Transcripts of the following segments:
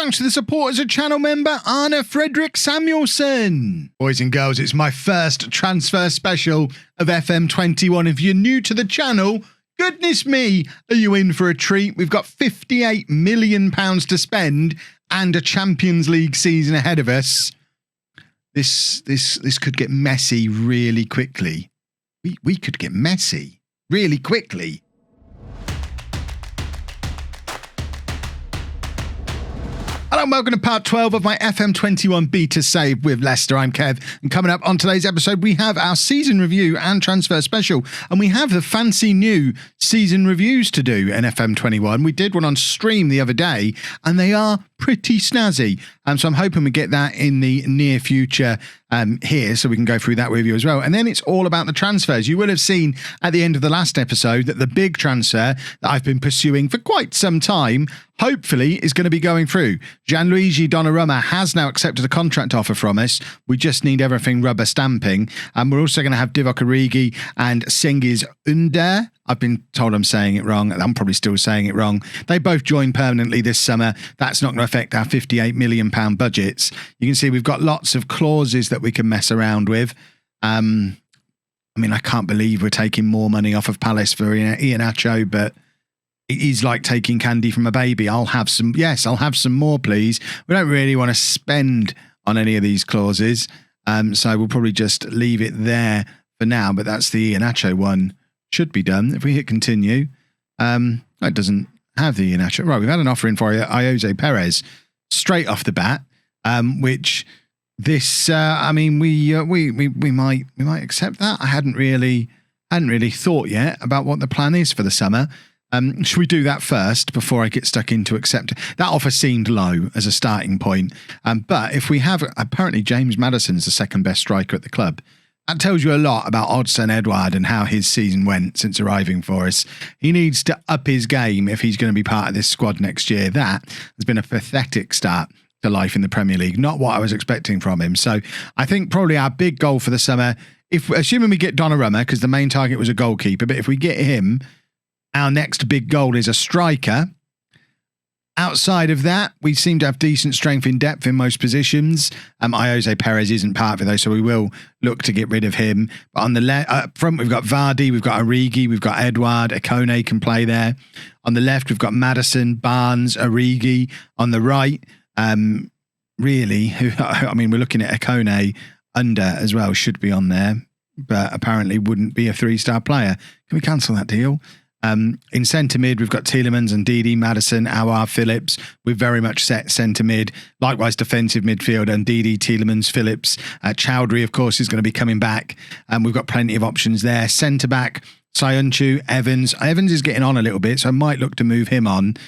Thanks to the support as a channel member, Anna Frederick Samuelson. Boys and girls, it's my first transfer special of FM21. If you're new to the channel, goodness me, are you in for a treat? We've got £58 million to spend and a Champions League season ahead of us. This could get messy really quickly. We could get messy really quickly. Hello and welcome to part 12 of my FM21 beta save with Leicester. I'm Kev, and coming up on today's episode we have our season review and transfer special, and we have the fancy new season reviews to do in FM21. We did one on stream the other day and they are pretty snazzy, so I'm hoping we get that in the near future here so we can go through that with you as well. And then it's all about the transfers. You will have seen at the end of the last episode that the big transfer that I've been pursuing for quite some time hopefully is going to be going through. Gianluigi Donnarumma has now accepted a contract offer from us. We just need everything rubber stamping. And we're also going to have Divock Origi and Cengiz Ünder. I've been told I'm saying it wrong. I'm probably still saying it wrong. They both joined permanently this summer. That's not going to affect our £58 million budgets. You can see we've got lots of clauses that we can mess around with. I mean, I can't believe we're taking more money off of Palace for Iheanacho, but it is like taking candy from a baby. I'll have some. Yes, I'll have some more, please. We don't really want to spend on any of these clauses. So we'll probably just leave it there for now. But that's the Iheanacho one. Should be done. If we hit continue, it doesn't have the Iheanacho. Right, we've had an offer in for Jose Perez straight off the bat, which this, I mean, we might accept that. I hadn't really thought yet about what the plan is for the summer. Should we do that first before I get stuck into accepting? That offer seemed low as a starting point. But if we have, apparently James Maddison's the second best striker at the club. That tells you a lot about Odsonne Edouard and how his season went since arriving for us. He needs to up his game if he's going to be part of this squad next year. That has been a pathetic start to life in the Premier League. Not what I was expecting from him. So I think probably our big goal for the summer, assuming we get Donnarumma, because the main target was a goalkeeper, but if we get him, our next big goal is a striker. Outside of that, we seem to have decent strength in depth in most positions. Jose Perez isn't part of it though, so we will look to get rid of him. But on the front, we've got Vardy, we've got Origi, we've got Edouard, Akone can play there. On the left, we've got Maddison, Barnes, Origi. On the right, really, I mean, we're looking at Akone under as well, should be on there, but apparently wouldn't be a 3-star player. Can we cancel that deal? In centre mid, we've got Tielemans and Ndidi, Maddison, Aouar, Phillips. We're very much set centre mid. Likewise, defensive midfield, Ndidi, Tielemans, Phillips. Chowdhury, of course, is going to be coming back. We've got plenty of options there. Centre back, Sayuncu, Evans. Evans is getting on a little bit, so I might look to move him on.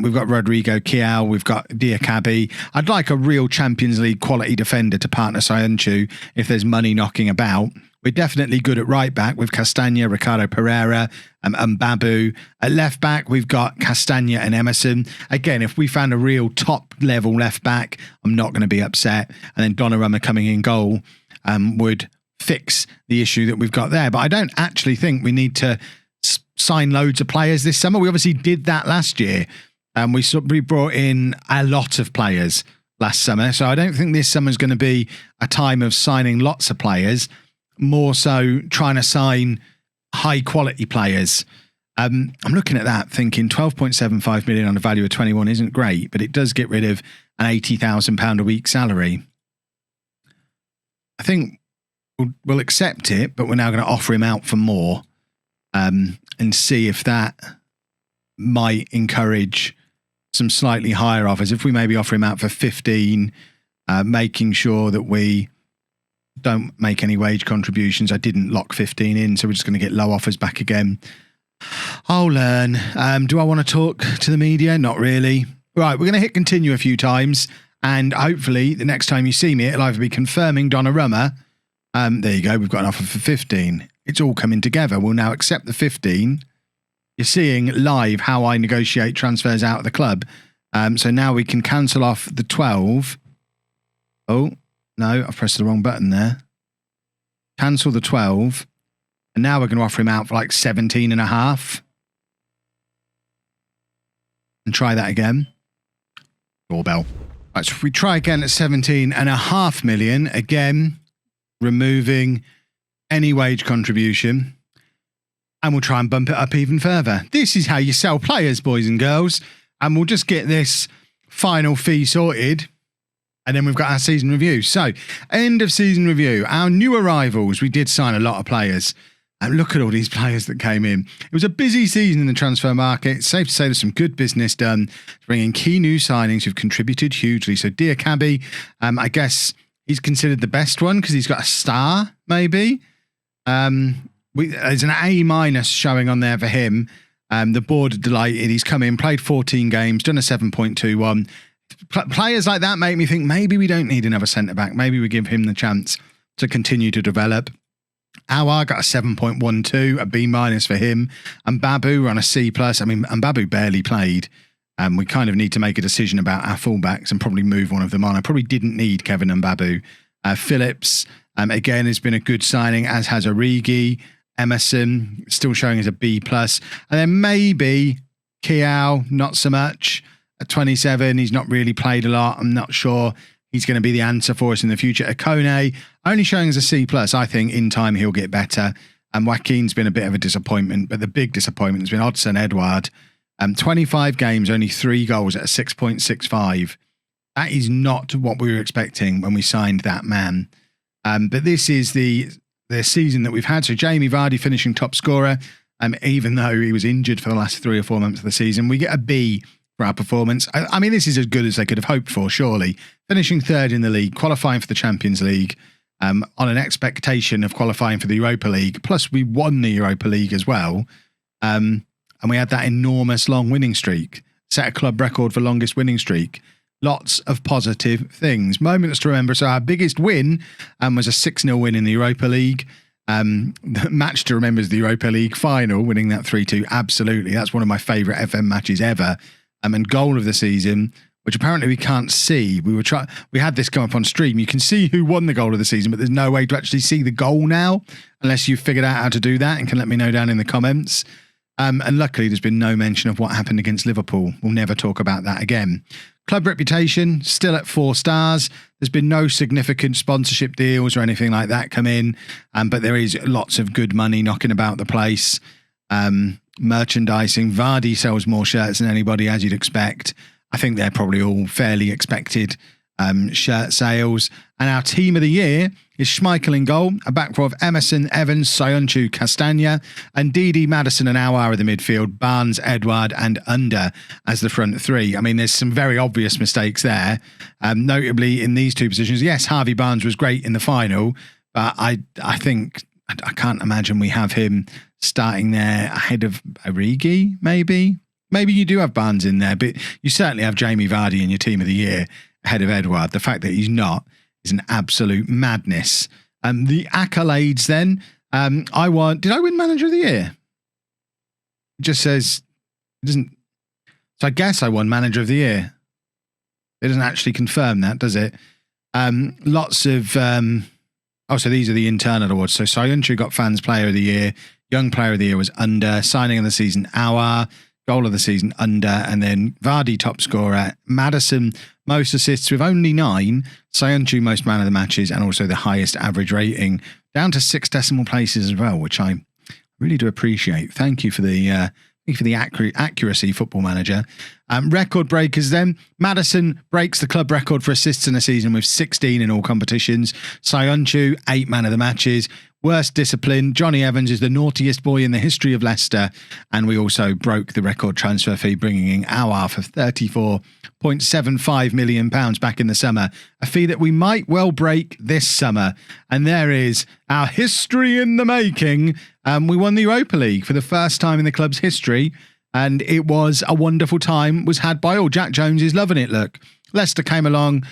We've got Rodrigo Kiao. We've got Diakabi. I'd like a real Champions League quality defender to partner Sayuncu if there's money knocking about. We're definitely good at right back with Castagna, Ricardo Pereira, and Babu. At left back, we've got Castagna and Emerson. Again, if we found a real top level left back, I'm not going to be upset. And then Donnarumma coming in goal would fix the issue that we've got there. But I don't actually think we need to sign loads of players this summer. We obviously did that last year. We brought in a lot of players last summer. So I don't think this summer is going to be a time of signing lots of players. More so trying to sign high quality players. I'm looking at that thinking 12.75 million on a value of 21 isn't great, but it does get rid of an £80,000 a week salary. I think we'll accept it, but we're now going to offer him out for more and see if that might encourage some slightly higher offers. If we maybe offer him out for 15, making sure that we don't make any wage contributions. I didn't lock 15 in, so we're just going to get low offers back again. I'll learn. Do I want to talk to the media? Not really. Right, we're going to hit continue a few times, and hopefully the next time you see me, it'll either be confirming Donnarumma. There you go. We've got an offer for 15. It's all coming together. We'll now accept the 15. You're seeing live how I negotiate transfers out of the club. So now we can cancel off the 12. Oh, no, I've pressed the wrong button there. Cancel the 12. And now we're going to offer him out for like 17 and a half. And try that again. Doorbell. Right, so if we try again at 17.5 million, again, removing any wage contribution, and we'll try and bump it up even further. This is how you sell players, boys and girls. And we'll just get this final fee sorted, and then we've got our season review. So, end of season review. Our new arrivals, we did sign a lot of players. And look at all these players that came in. It was a busy season in the transfer market. It's safe to say there's some good business done, bringing key new signings who've contributed hugely. So Diakabi, I guess he's considered the best one because he's got a star, maybe. There's an A- showing on there for him. The board are delighted. He's come in, played 14 games, done a 7.21. Players like that make me think maybe we don't need another centre-back. Maybe we give him the chance to continue to develop. Awar got a 7.12, a B- for him. And Babu on a C+. I mean, and Babu barely played. We kind of need to make a decision about our fullbacks and probably move one of them on. I probably didn't need Kevin and Babu. Phillips, again, has been a good signing, as has Origi. Emerson, still showing as a B+. And then maybe Kiao, not so much. At 27, he's not really played a lot. I'm not sure he's going to be the answer for us in the future. Akone, only showing as a C+. I think in time he'll get better. And Joaquin's been a bit of a disappointment, but the big disappointment has been Odsonne Edouard. 25 games, only 3 goals at a 6.65. That is not what we were expecting when we signed that man. But this is the season that we've had. So Jamie Vardy finishing top scorer, even though he was injured for the last 3 or 4 months of the season. We get a B for our performance. I mean, this is as good as they could have hoped for, surely. Finishing 3rd in the league, qualifying for the Champions League, on an expectation of qualifying for the Europa League. Plus, we won the Europa League as well. And we had that enormous long winning streak. Set a club record for longest winning streak. Lots of positive things. Moments to remember. So our biggest win was a 6-0 win in the Europa League. The match to remember is the Europa League final, winning that 3-2. Absolutely. That's one of my favourite FM matches ever. And goal of the season, which apparently we can't see. We had this come up on stream. You can see who won the goal of the season, but there's no way to actually see the goal now, unless you've figured out how to do that and can let me know down in the comments. And luckily, there's been no mention of what happened against Liverpool. We'll never talk about that again. Club reputation, still at 4 stars. There's been no significant sponsorship deals or anything like that come in, but there is lots of good money knocking about the place. Merchandising. Vardy sells more shirts than anybody, as you'd expect. I think they're probably all fairly expected shirt sales. And our team of the year is Schmeichel in goal, a back four of Emerson, Evans, Soyuncu, Castagna, and Didi, Maddison and Awar in the midfield, Barnes, Edouard and Under as the front 3. I mean, there's some very obvious mistakes there. Notably in these 2 positions, yes, Harvey Barnes was great in the final, but I think I can't imagine we have him starting there ahead of Origi, maybe. Maybe you do have Barnes in there, but you certainly have Jamie Vardy in your team of the year ahead of Edouard. The fact that he's not is an absolute madness. The accolades then, did I win Manager of the Year? It just says, it doesn't, so I guess I won Manager of the Year. It doesn't actually confirm that, does it? Lots of, so these are the internal awards. So Soyuncu got Fans Player of the Year, Young Player of the Year was Under, Signing of the Season, Awar, Goal of the Season, Under, and then Vardy top scorer, Maddison most assists with only 9, Soyuncu most man of the matches, and also the highest average rating, down to 6 decimal places as well, which I really do appreciate. Thank you for the accuracy, Football Manager. Record breakers then. Maddison breaks the club record for assists in a season with 16 in all competitions. Soyuncu, 8 man of the matches. Worst discipline, Johnny Evans is the naughtiest boy in the history of Leicester. And we also broke the record transfer fee, bringing in Awar for £34.75 million back in the summer. A fee that we might well break this summer. And there is our history in the making. We won the Europa League for the first time in the club's history. And it was a wonderful time, was had by all. Jack Jones is loving it, look. Leicester came along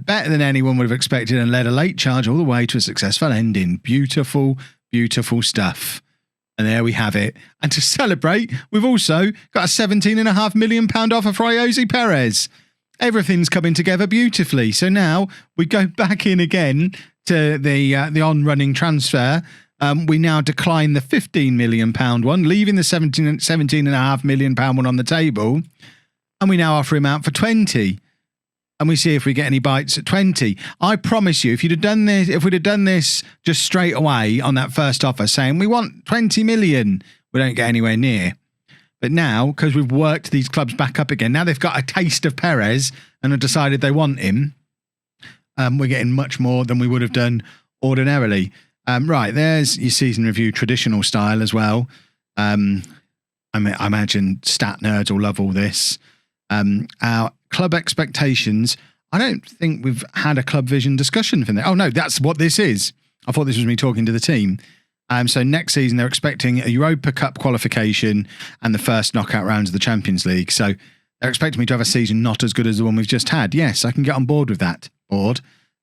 better than anyone would have expected and led a late charge all the way to a successful ending. Beautiful, beautiful stuff. And there we have it. And to celebrate, we've also got a £17.5 million offer for Jose Perez. Everything's coming together beautifully. So now we go back in again to the on-running transfer. We now decline the £15 million one, leaving the £17.5 million one on the table. And we now offer him out for 20. and we see if we get any bites at 20. I promise you, if we'd have done this just straight away on that first offer saying we want 20 million, we don't get anywhere near. But now, because we've worked these clubs back up again, now they've got a taste of Perez and have decided they want him, we're getting much more than we would have done ordinarily. Right, there's your season review traditional style as well. I imagine stat nerds will love all this. Our club expectations, I don't think we've had a club vision discussion for that. Oh no, that's what this is. I thought this was me talking to the team. So next season they're expecting a Europa Cup qualification and the first knockout rounds of the Champions League. So they're expecting me to have a season not as good as the one we've just had. Yes, I can get on board with that.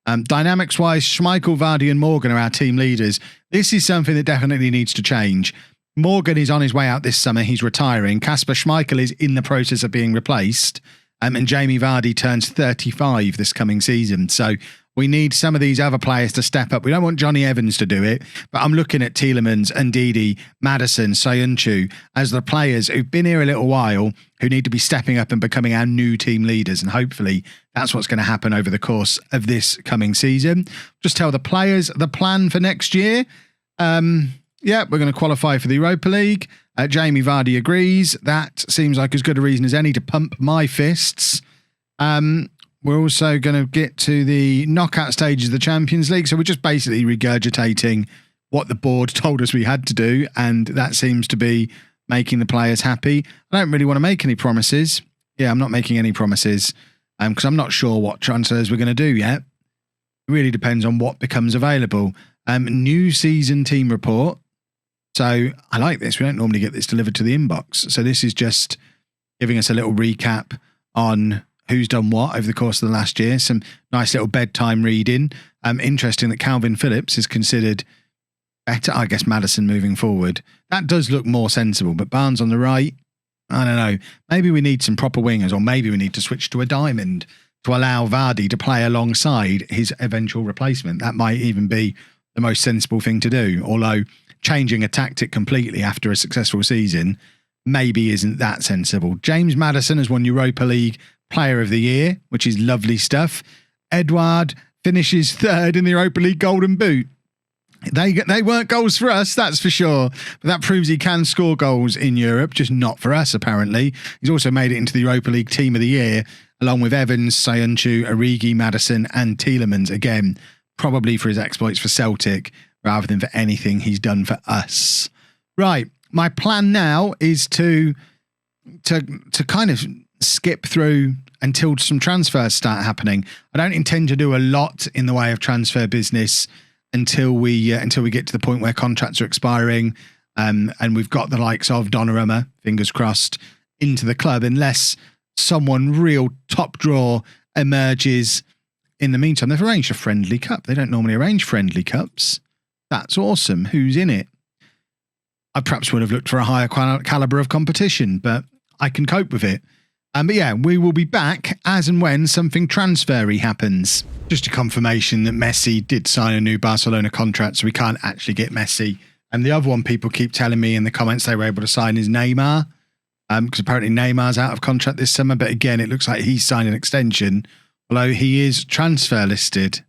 Dynamics-wise, Schmeichel, Vardy and Morgan are our team leaders. This is something that definitely needs to change. Morgan is on his way out this summer. He's retiring. Kasper Schmeichel is in the process of being replaced. And Jamie Vardy turns 35 this coming season. So we need some of these other players to step up. We don't want Johnny Evans to do it, but I'm looking at Tielemans, Ndidi, Maddison, Sayuncu as the players who've been here a little while who need to be stepping up and becoming our new team leaders. And hopefully that's what's going to happen over the course of this coming season. Just tell the players the plan for next year. Yeah, we're going to qualify for the Europa League. Jamie Vardy agrees. That seems like as good a reason as any to pump my fists. We're also going to get to the knockout stages of the Champions League. So we're just basically regurgitating what the board told us we had to do. And that seems to be making the players happy. I don't really want to make any promises. Yeah, I'm not making any promises because I'm not sure what transfers we're going to do yet. It really depends on what becomes available. New season team report. So I like this. We don't normally get this delivered to the inbox. So this is just giving us a little recap on who's done what over the course of the last year. Some nice little bedtime reading. Interesting that Calvin Phillips is considered better. I guess Maddison moving forward. That does look more sensible. But Barnes on the right, I don't know. Maybe we need some proper wingers, or maybe we need to switch to a diamond to allow Vardy to play alongside his eventual replacement. That might even be the most sensible thing to do. Although changing a tactic completely after a successful season maybe isn't that sensible. James Maddison has won Europa League Player of the Year, which is lovely stuff. Edouard finishes third in the Europa League Golden Boot. They weren't goals for us, that's for sure. But that proves he can score goals in Europe, just not for us, apparently. He's also made it into the Europa League Team of the Year, along with Evans, Sayuncu, Origi, Maddison and Tielemans. Again, probably for his exploits for Celtic, rather than for anything he's done for us. Right, my plan now is to kind of skip through until some transfers start happening. I don't intend to do a lot in the way of transfer business until we get to the point where contracts are expiring, and we've got the likes of Donnarumma, fingers crossed, into the club, unless someone real top draw emerges in the meantime. They've arranged a friendly cup. They don't normally arrange friendly cups. That's awesome. Who's in it? I perhaps would have looked for a higher caliber of competition, but I can cope with it. But yeah, we will be back as and when something transfery happens. Just a confirmation that Messi did sign a new Barcelona contract, so we can't actually get Messi. And the other one people keep telling me in the comments they were able to sign is Neymar, because apparently Neymar's out of contract this summer. But again, it looks like he's signed an extension, although he is transfer listed.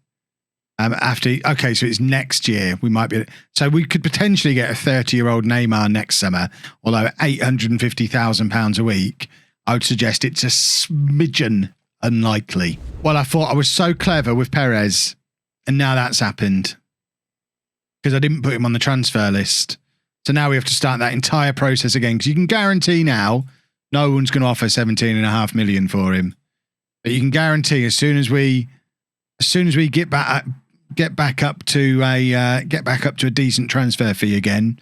Okay, so it's next year. We might be, so we could potentially get a 30-year-old Neymar next summer, although at £850,000 a week, I would suggest it's a smidgen unlikely. Well, I thought I was so clever with Perez, and now that's happened because I didn't put him on the transfer list. So now we have to start that entire process again, because you can guarantee now no one's going to offer 17.5 million for him. But you can guarantee as soon as we get back up to a decent transfer fee again,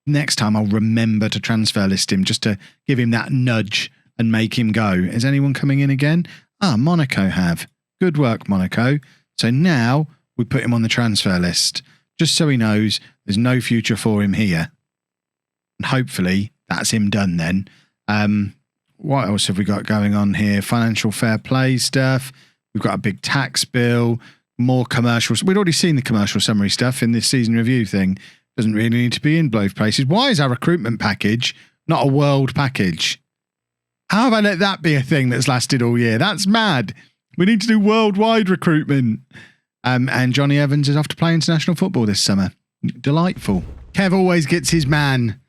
next time I'll remember to transfer list him, just to give him that nudge and make him go. Is anyone coming in again? Monaco have. Good work, Monaco. So now we put him on the transfer list, just so he knows there's no future for him here. And hopefully that's him done then. What else have we got going on here? Financial fair play stuff. We've got a big tax bill, more commercials. We'd already seen the commercial summary stuff in this season review thing. Doesn't really need to be in both places. Why is our recruitment package not a world package? How have I let that be a thing that's lasted all year? That's mad. We need to do worldwide recruitment. And Johnny Evans is off to play international football this summer. Delightful. Kev always gets his man.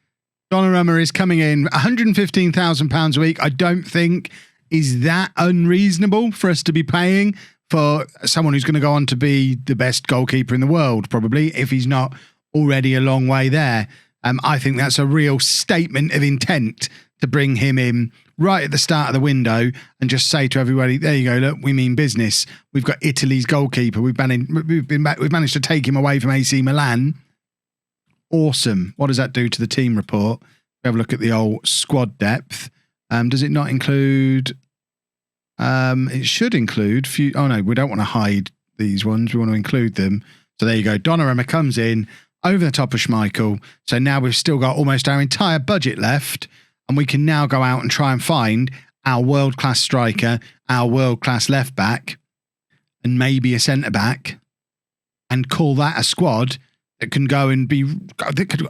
Donnarumma is coming in £115,000 a week. I don't think is that unreasonable for us to be paying for someone who's going to go on to be the best goalkeeper in the world, probably, if he's not already a long way there. I think that's a real statement of intent to bring him in right at the start of the window and just say to everybody, there you go, look, we mean business. We've got Italy's goalkeeper. We've managed to take him away from AC Milan. Awesome. What does that do to the team report? We have a look at the old squad depth. Does it not include... it should include... oh, no, we don't want to hide these ones. We want to include them. So there you go. Donnarumma comes in over the top of Schmeichel. So now we've still got almost our entire budget left, and we can now go out and try and find our world-class striker, our world-class left-back, and maybe a centre-back, and call that a squad that can go and be... that could,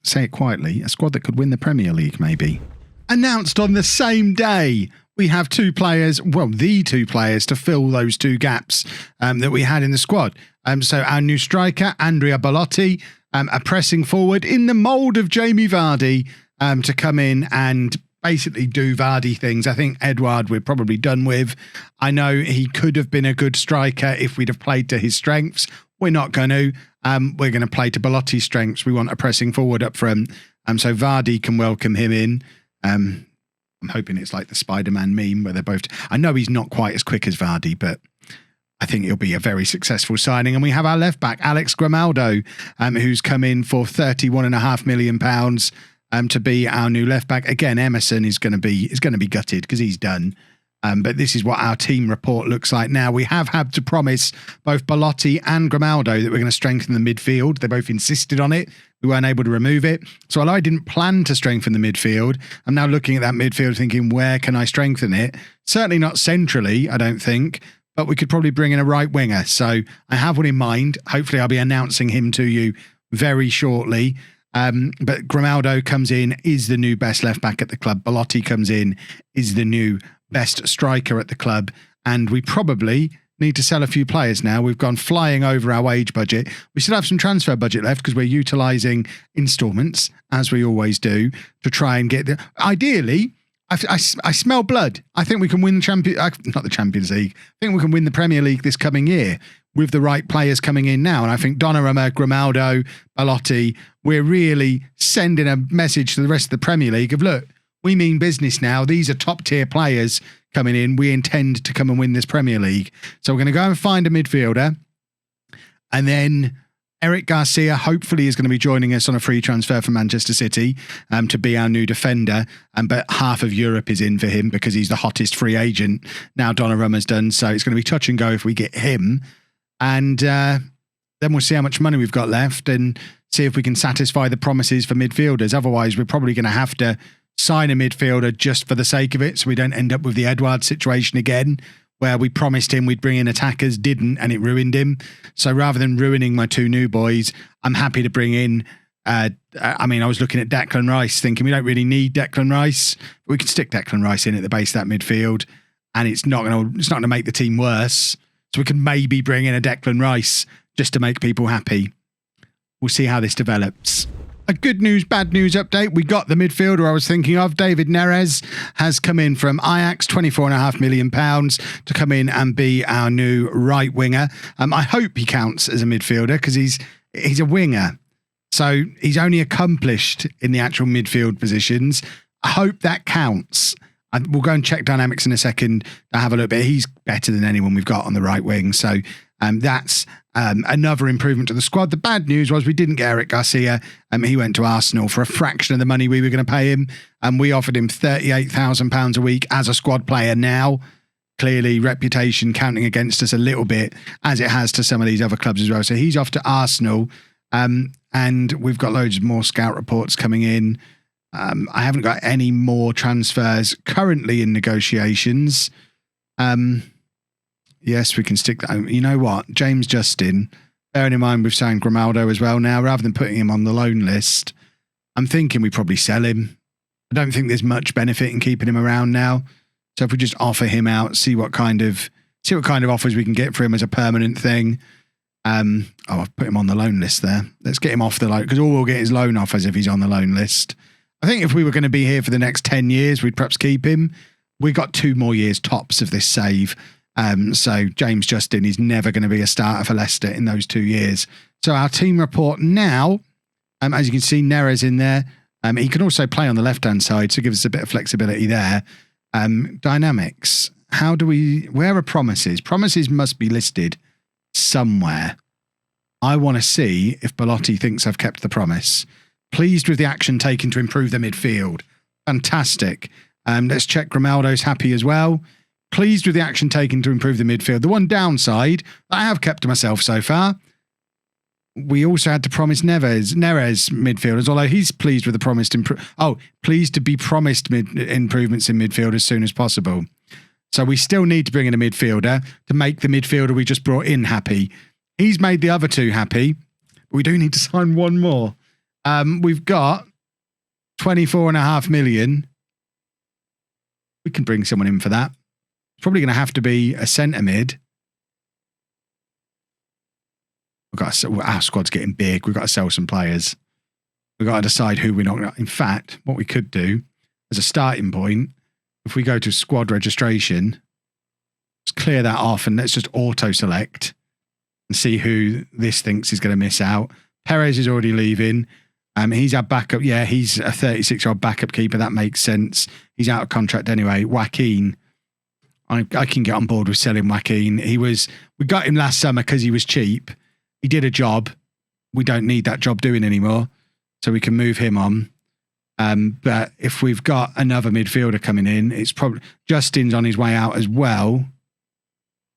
say it quietly, a squad that could win the Premier League, maybe. Announced on the same day, we have two players, well, the two players to fill those two gaps that we had in the squad. So our new striker, Andrea Bellotti, are pressing forward in the mould of Jamie Vardy to come in and basically do Vardy things. I think Edouard we're probably done with. I know he could have been a good striker if we'd have played to his strengths. We're not going to. We're going to play to Bellotti's strengths. We want a pressing forward up front. So Vardy can welcome him in. I'm hoping it's like the Spider-Man meme where they're both... I know he's not quite as quick as Vardy, but I think it'll be a very successful signing. And we have our left back, Alex Grimaldo, who's come in for £31.5 million to be our new left back. Again, Emerson is going to be gutted because he's done. But this is what our team report looks like now. We have had to promise both Bellotti and Grimaldo that we're going to strengthen the midfield. They both insisted on it. We weren't able to remove it. So while I didn't plan to strengthen the midfield, I'm now looking at that midfield thinking, where can I strengthen it? Certainly not centrally, I don't think, but we could probably bring in a right winger. So I have one in mind. Hopefully I'll be announcing him to you very shortly. But Grimaldo comes in, is the new best left back at the club. Bellotti comes in, is the new best striker at the club. And we probably need to sell a few players now. We've gone flying over our wage budget. We still have some transfer budget left because we're utilising instalments, as we always do, to try and get... Ideally, I smell blood. I think we can win not the Champions League. I think we can win the Premier League this coming year with the right players coming in now. And I think Donnarumma, Grimaldo, Bellotti, we're really sending a message to the rest of the Premier League of, look, we mean business now. These are top tier players coming in. We intend to come and win this Premier League. So we're going to go and find a midfielder. And then Eric Garcia hopefully is going to be joining us on a free transfer from Manchester City to be our new defender. But half of Europe is in for him because he's the hottest free agent now Donnarumma's done. So it's going to be touch and go if we get him. And then we'll see how much money we've got left and see if we can satisfy the promises for midfielders. Otherwise, we're probably going to have to sign a midfielder just for the sake of it, so we don't end up with the Edouard situation again, where we promised him we'd bring in attackers, didn't, and it ruined him. So rather than ruining my two new boys, I'm happy to bring in... I was looking at Declan Rice, thinking we don't really need Declan Rice. We can stick Declan Rice in at the base of that midfield, and it's not going to make the team worse. So we can maybe bring in a Declan Rice just to make people happy. We'll see how this develops. A good news, bad news update. We got the midfielder I was thinking of. David Nerez has come in from Ajax, £24.5 million to come in and be our new right winger. I hope he counts as a midfielder because he's a winger. So he's only accomplished in the actual midfield positions. I hope that counts. We'll go and check dynamics in a second to have a look, but he's better than anyone we've got on the right wing. So that's another improvement to the squad. The bad news was we didn't get Eric Garcia. He went to Arsenal for a fraction of the money we were going to pay him. And we offered him £38,000 a week as a squad player now. Clearly, reputation counting against us a little bit, as it has to some of these other clubs as well. So he's off to Arsenal. And we've got loads more scout reports coming in. I haven't got any more transfers currently in negotiations. Yes, we can stick that. You know what? James Justin, bearing in mind we've signed Grimaldo as well now, rather than putting him on the loan list, I'm thinking we probably sell him. I don't think there's much benefit in keeping him around now. So if we just offer him out, see what kind of See what kind of offers we can get for him as a permanent thing. I've put him on the loan list there. Let's get him off the loan, because all we'll get is loan offers if he's on the loan list. I think if we were going to be here for the next 10 years, we'd perhaps keep him. We got 2 more years tops of this save. So James Justin is never going to be a starter for Leicester in those 2 years. So our team report now, as you can see, Nerez in there. He can also play on the left-hand side, so give us a bit of flexibility there. Dynamics. Where are promises? Promises must be listed somewhere. I want to see if Belotti thinks I've kept the promise. Pleased with the action taken to improve the midfield. Fantastic. Let's check Grimaldo's happy as well. Pleased with the action taken to improve the midfield. The one downside that I have kept to myself so far, we also had to promise Nerez midfielders, although he's pleased with the promised pleased to be promised improvements in midfield as soon as possible. So we still need to bring in a midfielder to make the midfielder we just brought in happy. He's made the other 2 happy. But we do need to sign 1 more. We've got 24.5 million. We can bring someone in for that. It's probably going to have to be a centre mid. Our squad's getting big. We've got to sell some players. We've got to decide who we're not going to. In fact, what we could do as a starting point, if we go to squad registration, let's clear that off and let's just auto-select and see who this thinks is going to miss out. Perez is already leaving. He's our backup. Yeah, he's a 36-year-old backup keeper. That makes sense. He's out of contract anyway. Joaquin, I can get on board with selling Joaquin. We got him last summer because he was cheap. He did a job. We don't need that job doing anymore, so we can move him on. But if we've got another midfielder coming in, it's probably Justin's on his way out as well.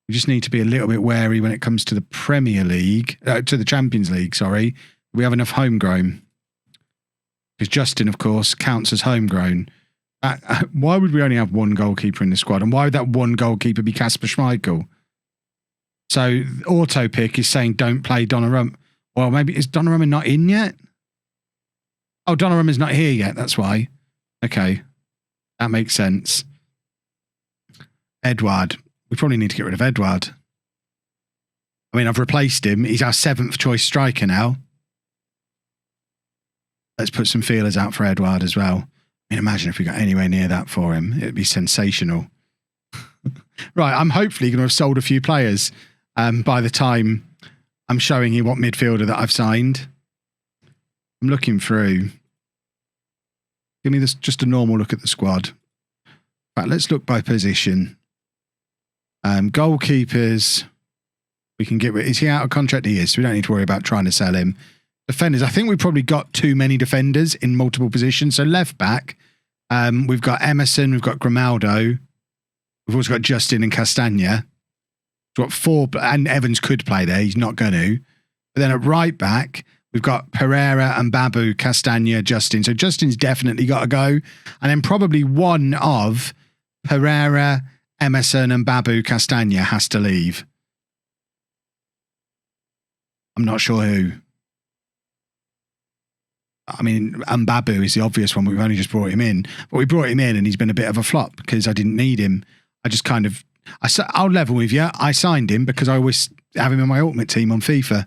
We just need to be a little bit wary when it comes to the Premier League, to the Champions League. Sorry, we have enough homegrown, because Justin, of course, counts as homegrown. Why would we only have 1 goalkeeper in the squad, and why would that 1 goalkeeper be Kasper Schmeichel? So auto pick is saying don't play Donnarumma. Well, maybe is Donnarumma not in yet? Oh, Donnarumma's not here yet. That's why. Okay, that makes sense. Edouard. We probably need to get rid of Edouard. I mean, I've replaced him. He's our 7th choice striker now. Let's put some feelers out for Edouard as well. I mean, imagine if we got anywhere near that for him. It'd be sensational. Right, I'm hopefully going to have sold a few players by the time I'm showing you what midfielder that I've signed. I'm looking through. Give me just a normal look at the squad. Right, let's look by position. Goalkeepers, we can get rid. Is he out of contract? He is, so we don't need to worry about trying to sell him. Defenders, I think we've probably got too many defenders in multiple positions. So left back, we've got Emerson, we've got Grimaldo, we've also got Justin and Castagna. We've got 4, and Evans could play there. He's not going to. But then at right back, we've got Pereira and Babu, Castagna, Justin. So Justin's definitely got to go. And then probably one of Pereira, Emerson and Babu Castagna has to leave. I'm not sure who. I mean, Babu is the obvious one. We've only just brought him in. But we brought him in and he's been a bit of a flop because I didn't need him. I just kind of... I'll level with you. I signed him because I always have him in my ultimate team on FIFA.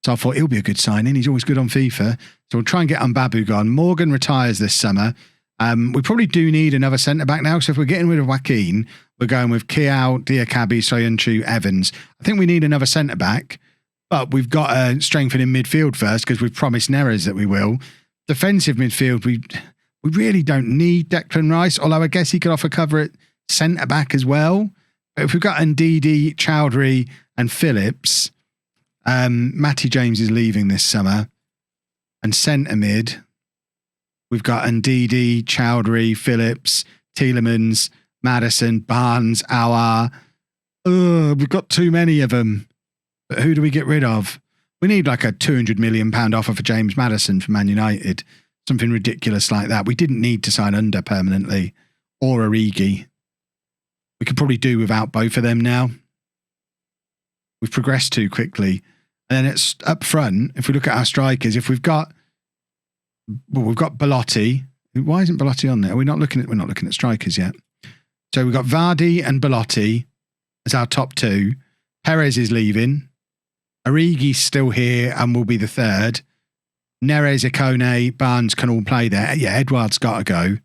So I thought he'll be a good signing. He's always good on FIFA. So we'll try and get Babu gone. Morgan retires this summer. We probably do need another centre-back now. So if we're getting rid of Joaquin, we're going with Kiao, Diakabi, Soyuncu, Evans. I think we need another centre-back. But we've got to strengthen in midfield first because we've promised Nerez that we will. Defensive midfield, we really don't need Declan Rice, although I guess he could offer cover at centre-back as well. But if we've got Ndidi, Chowdhury and Phillips, Matty James is leaving this summer. And centre-mid, we've got Ndidi, Chowdhury, Phillips, Tielemans, Maddison, Barnes, Aouar. We've got too many of them. But who do we get rid of? We need like a £200 million offer for James Maddison from Man United. Something ridiculous like that. We didn't need to sign under permanently. Or Origi. We could probably do without both of them now. We've progressed too quickly. And then it's up front. If we look at our strikers, if we've got... Well, we've got Belotti. Why isn't Belotti on there? We're not looking at strikers yet. So we've got Vardy and Belotti as our top two. Perez is leaving. Origi's still here and will be the third. Nerez, Ikone, Barnes can all play there. Yeah, Edouard's got to go.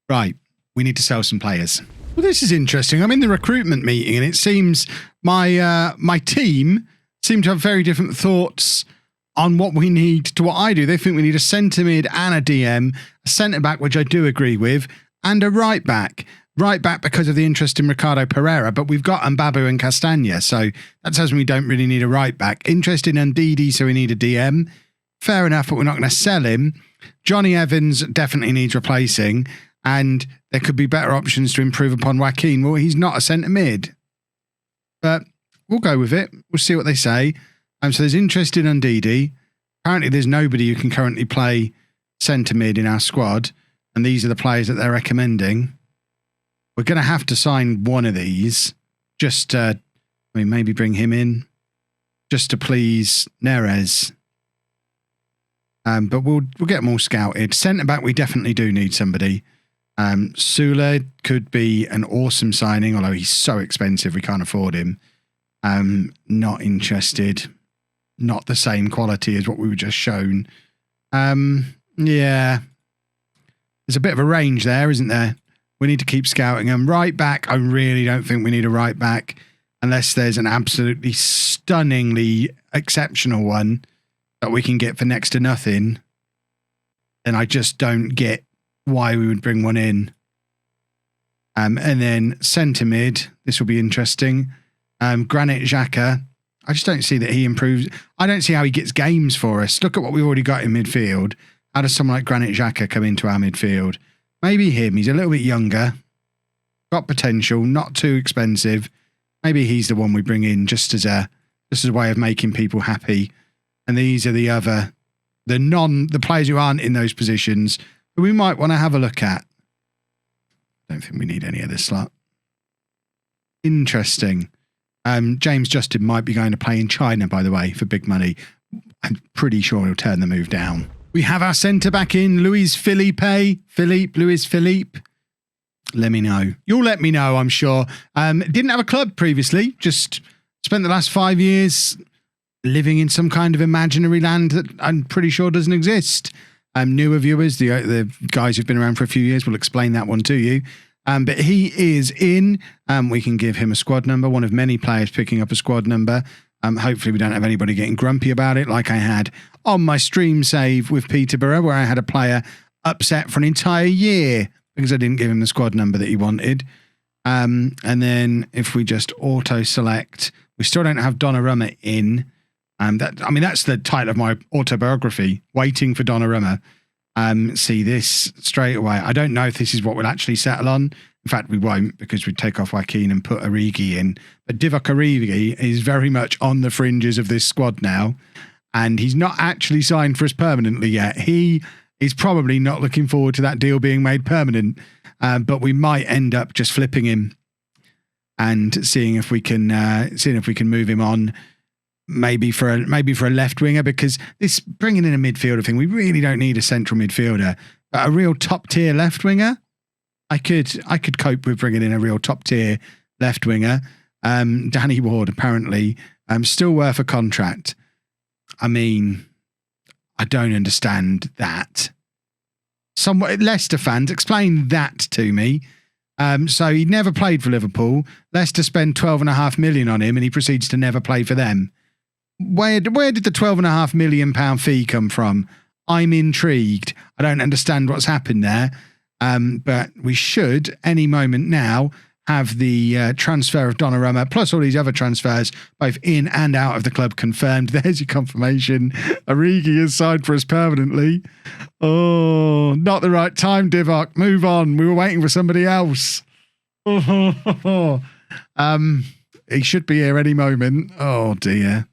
Right, we need to sell some players. Well, this is interesting. I'm in the recruitment meeting and it seems my team seem to have very different thoughts on what we need to what I do. They think we need a centre mid and a DM, a centre back, which I do agree with, and a right back. Right back because of the interest in Ricardo Pereira, but we've got Mbabu and Castagna, so that tells me we don't really need a right back. Interest in Ndidi, so we need a DM. Fair enough, but we're not going to sell him. Johnny Evans definitely needs replacing, and there could be better options to improve upon Joaquin. Well, he's not a centre mid, but we'll go with it. We'll see what they say. So there's interest in Ndidi. Apparently there's nobody who can currently play centre mid in our squad, and these are the players that they're recommending. We're going to have to sign one of these, just maybe bring him in, just to please Nerez. But we'll get them all scouted. Centre back, we definitely do need somebody. Sula could be an awesome signing, although he's so expensive we can't afford him. Not interested. Not the same quality as what we were just shown. Yeah. There's a bit of a range there, isn't there? We need to keep scouting them. Right back, I really don't think we need a right back unless there's an absolutely stunningly exceptional one that we can get for next to nothing. Then I just don't get why we would bring one in. And then centre mid, this will be interesting. Granit Xhaka, I just don't see that he improves. I don't see how he gets games for us. Look at what we've already got in midfield. How does someone like Granit Xhaka come into our midfield? Maybe him. He's a little bit younger. Got potential. Not too expensive. Maybe he's the one we bring in just as a way of making people happy. And these are the players who aren't in those positions who we might want to have a look at. Don't think we need any of this slot. Interesting. James Justin might be going to play in China, by the way, for big money. I'm pretty sure he'll turn the move down. We have our centre back in, Luis Philippe. Let me know. You'll let me know, I'm sure. Didn't have a club previously. Just spent the last 5 years living in some kind of imaginary land that I'm pretty sure doesn't exist. Newer viewers, the guys who've been around for a few years, will explain that one to you. But he is in. We can give him a squad number, one of many players picking up a squad number. Hopefully we don't have anybody getting grumpy about it like I had on my stream save with Peterborough, where I had a player upset for an entire year because I didn't give him the squad number that he wanted. And then if we just auto-select, we still don't have Donnarumma in. That's the title of my autobiography, Waiting for Donnarumma. See this straight away. I don't know if this is what we'll actually settle on. In fact, we won't, because we'd take off Joaquin and put Origi in. But Divock Origi is very much on the fringes of this squad now, and he's not actually signed for us permanently yet. He is probably not looking forward to that deal being made permanent, but we might end up just flipping him and seeing if we can move him on. Maybe for a left winger, because this bringing in a midfielder thing, we really don't need a central midfielder, but a real top tier left winger. I could cope with bringing in a real top tier left winger. Danny Ward apparently still worth a contract. I mean, I don't understand that. Some Leicester fans, explain that to me. So he never played for Liverpool. Leicester spend 12.5 million on him, and he proceeds to never play for them. Where did the £12.5 million fee come from? I'm intrigued. I don't understand what's happened there. But we should, any moment now, have the transfer of Donnarumma, plus all these other transfers, both in and out of the club, confirmed. There's your confirmation. Origi is signed for us permanently. Oh, not the right time, Divock. Move on. We were waiting for somebody else. He should be here any moment. Oh, dear.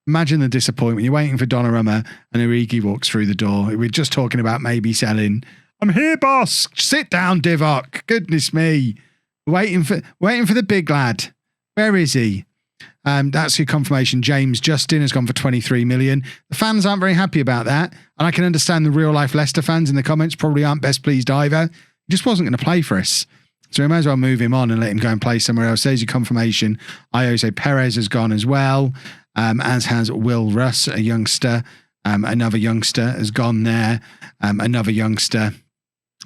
Imagine the disappointment. You're waiting for Donnarumma and Origi walks through the door. We're just talking about maybe selling. I'm here, boss. Sit down, Divock. Goodness me. Waiting for the big lad. Where is he? That's your confirmation. James Justin has gone for 23 million. The fans aren't very happy about that. And I can understand the real life Leicester fans in the comments probably aren't best pleased either. He just wasn't going to play for us. So we may as well move him on and let him go and play somewhere else. There's your confirmation. Iose Perez has gone as well, as has Will Russ, a youngster. Another youngster has gone there. Another youngster.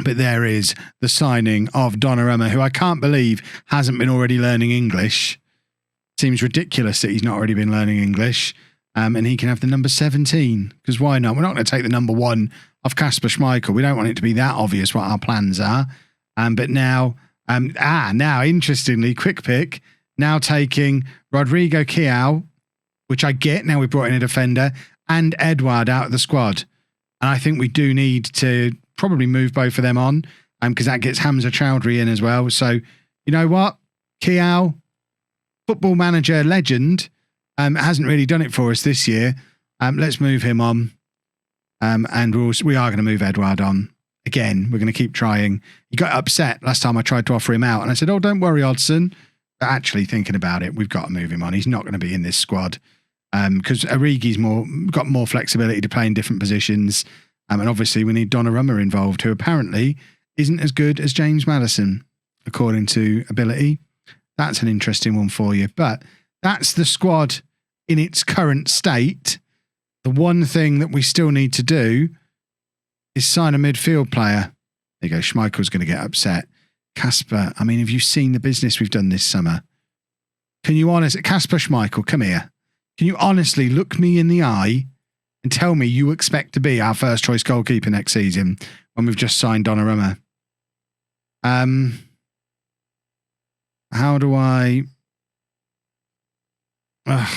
But there is the signing of Donnarumma, who I can't believe hasn't been already learning English. Seems ridiculous that he's not already been learning English. And he can have the number 17, because why not? We're not going to take the number 1 off Kasper Schmeichel. We don't want it to be that obvious what our plans are. But now, now, interestingly, quick pick, now taking Rodrigo Chiao, which I get, now we brought in a defender, and Edouard out of the squad. And I think we do need to probably move both of them on, because that gets Hamza Chowdhury in as well. So, you know what? Chiao, football manager legend, hasn't really done it for us this year. Let's move him on. And we are going to move Edouard on. Again, we're going to keep trying. He got upset last time I tried to offer him out. And I said, oh, don't worry, Hodgson. But actually thinking about it, we've got to move him on. He's not going to be in this squad. Because Origi's got more flexibility to play in different positions. And obviously we need Donnarumma involved, who apparently isn't as good as James Maddison, according to ability. That's an interesting one for you. But that's the squad in its current state. The one thing that we still need to do is sign a midfield player. There you go. Schmeichel's going to get upset. Kasper, I mean, have you seen the business we've done this summer? Can you honestly, Kasper Schmeichel, come here. Can you honestly look me in the eye and tell me you expect to be our first choice goalkeeper next season when we've just signed Donnarumma? How do I...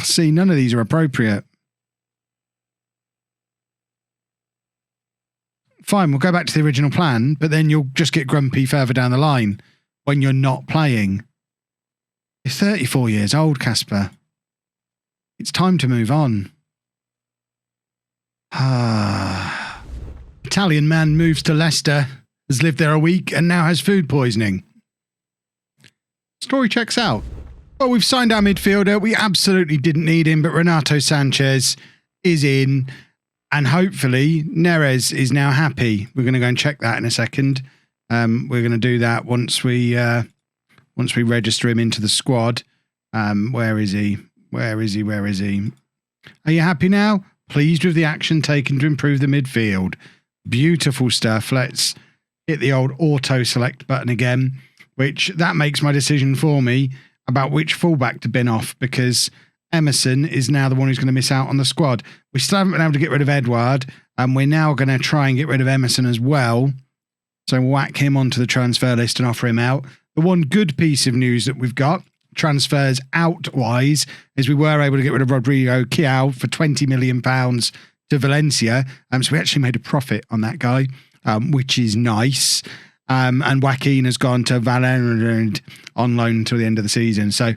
see, none of these are appropriate. Fine, we'll go back to the original plan, but then you'll just get grumpy further down the line when you're not playing. You're 34 years old, Kasper. It's time to move on. Italian man moves to Leicester, has lived there a week, and now has food poisoning. Story checks out. Well, we've signed our midfielder. We absolutely didn't need him, but Renato Sanchez is in. And hopefully, Nerez is now happy. We're going to go and check that in a second. We're going to do that once we register him into the squad. Where is he? Where is he? Where is he? Are you happy now? Pleased with the action taken to improve the midfield. Beautiful stuff. Let's hit the old auto select button again, which that makes my decision for me about which fullback to bin off, because Emerson is now the one who's going to miss out on the squad. We still haven't been able to get rid of Edouard, and we're now going to try and get rid of Emerson as well. So whack him onto the transfer list and offer him out. The one good piece of news that we've got, transfers out-wise, is we were able to get rid of Rodrigo Chiao for £20 million to Valencia. So we actually made a profit on that guy, which is nice. And Joaquin has gone to Valladolid on loan until the end of the season. So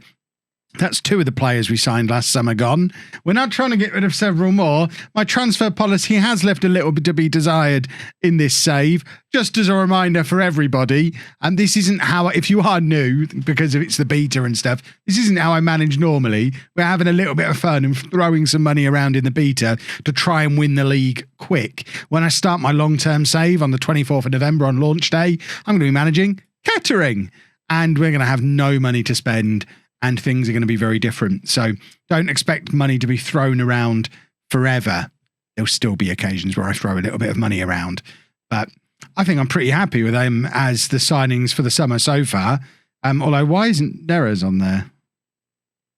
that's 2 of the players we signed last summer gone. We're now trying to get rid of several more. My transfer policy has left a little bit to be desired in this save, just as a reminder for everybody. And this isn't how, if you are new, because it's the beta and stuff, this isn't how I manage normally. We're having a little bit of fun and throwing some money around in the beta to try and win the league quick. When I start my long-term save on the 24th of November on launch day, I'm going to be managing catering. And we're going to have no money to spend, and things are going to be very different. So don't expect money to be thrown around forever. There'll still be occasions where I throw a little bit of money around. But I think I'm pretty happy with them as the signings for the summer so far. Although, why isn't Nerez on there?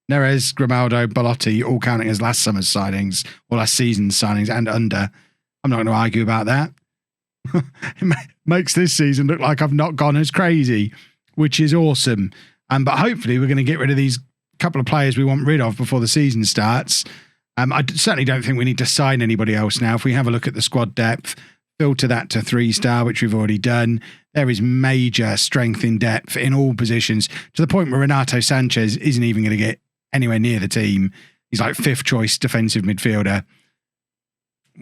Nerez, Grimaldo, Belotti, all counting as last summer's signings, or last season's signings and under. I'm not going to argue about that. It makes this season look like I've not gone as crazy, which is awesome. But hopefully we're going to get rid of these couple of players we want rid of before the season starts. I certainly don't think we need to sign anybody else now. If we have a look at the squad depth, filter that to 3-star, which we've already done, there is major strength in depth in all positions, to the point where Renato Sanchez isn't even going to get anywhere near the team. He's like 5th choice defensive midfielder.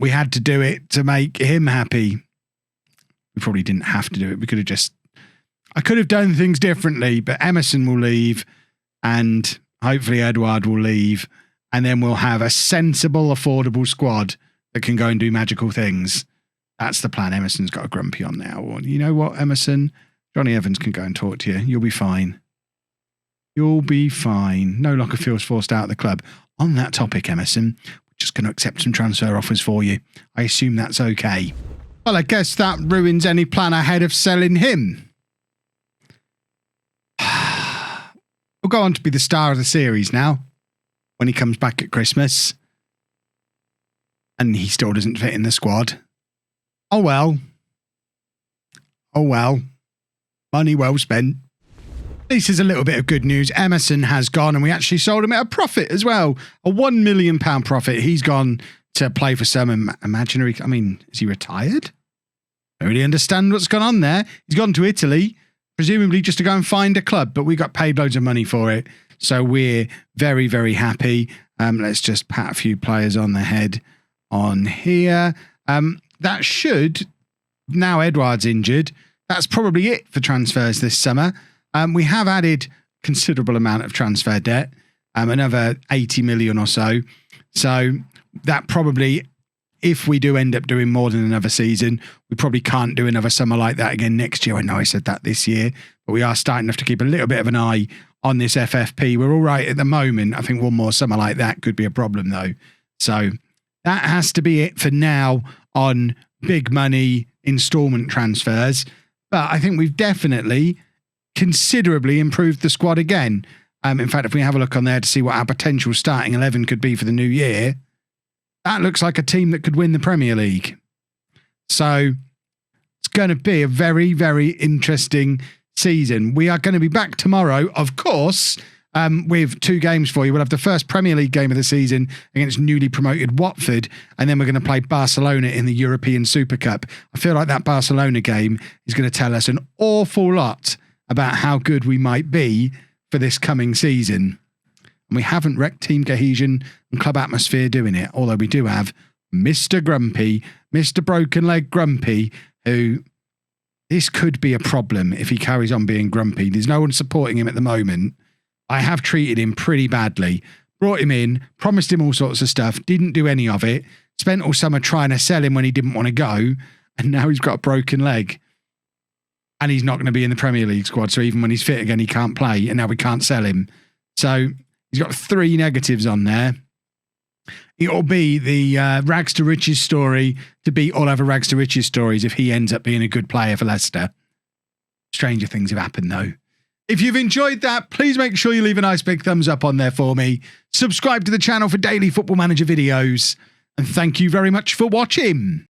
We had to do it to make him happy. We probably didn't have to do it. We could have just... I could have done things differently, but Emerson will leave and hopefully Edouard will leave, and then we'll have a sensible, affordable squad that can go and do magical things. That's the plan. Emerson's got a grumpy on now. Well, you know what, Emerson? Johnny Evans can go and talk to you. You'll be fine. You'll be fine. No longer feels forced out of the club. On that topic, Emerson, we're just going to accept some transfer offers for you. I assume that's okay. Well, I guess that ruins any plan ahead of selling him. We'll go on to be the star of the series now when he comes back at Christmas. And he still doesn't fit in the squad. Oh well. Oh well. Money well spent. This is a little bit of good news. Emerson has gone and we actually sold him at a profit as well. A £1 million profit. He's gone to play for some imaginary... I mean, is he retired? I don't really understand what's gone on there. He's gone to Italy, presumably just to go and find a club, but we got paid loads of money for it. So we're very, very happy. Let's just pat a few players on the head on here. That should... Now Edouard's injured. That's probably it for transfers this summer. We have added considerable amount of transfer debt, another 80 million or so. So that probably, if we do end up doing more than another season, we probably can't do another summer like that again next year. I know I said that this year, but we are starting to have to keep a little bit of an eye on this FFP. We're all right at the moment. I think one more summer like that could be a problem though. So that has to be it for now on big money installment transfers. But I think we've definitely considerably improved the squad again. In fact, if we have a look on there to see what our potential starting 11 could be for the new year, that looks like a team that could win the Premier League. So it's going to be a very, very interesting season. We are going to be back tomorrow, of course, with 2 games for you. We'll have the first Premier League game of the season against newly promoted Watford, and then we're going to play Barcelona in the European Super Cup. I feel like that Barcelona game is going to tell us an awful lot about how good we might be for this coming season. And we haven't wrecked team cohesion and club atmosphere doing it, although we do have Mr. Grumpy, Mr. Broken Leg Grumpy, who this could be a problem if he carries on being grumpy. There's no one supporting him at the moment. I have treated him pretty badly. Brought him in, promised him all sorts of stuff, didn't do any of it, spent all summer trying to sell him when he didn't want to go, and now he's got a broken leg. And he's not going to be in the Premier League squad, so even when he's fit again, he can't play, and now we can't sell him. So he's got 3 negatives on there. It'll be the rags to riches story to beat all other rags to riches stories if he ends up being a good player for Leicester. Stranger things have happened, though. If you've enjoyed that, please make sure you leave a nice big thumbs up on there for me. Subscribe to the channel for daily Football Manager videos. And thank you very much for watching.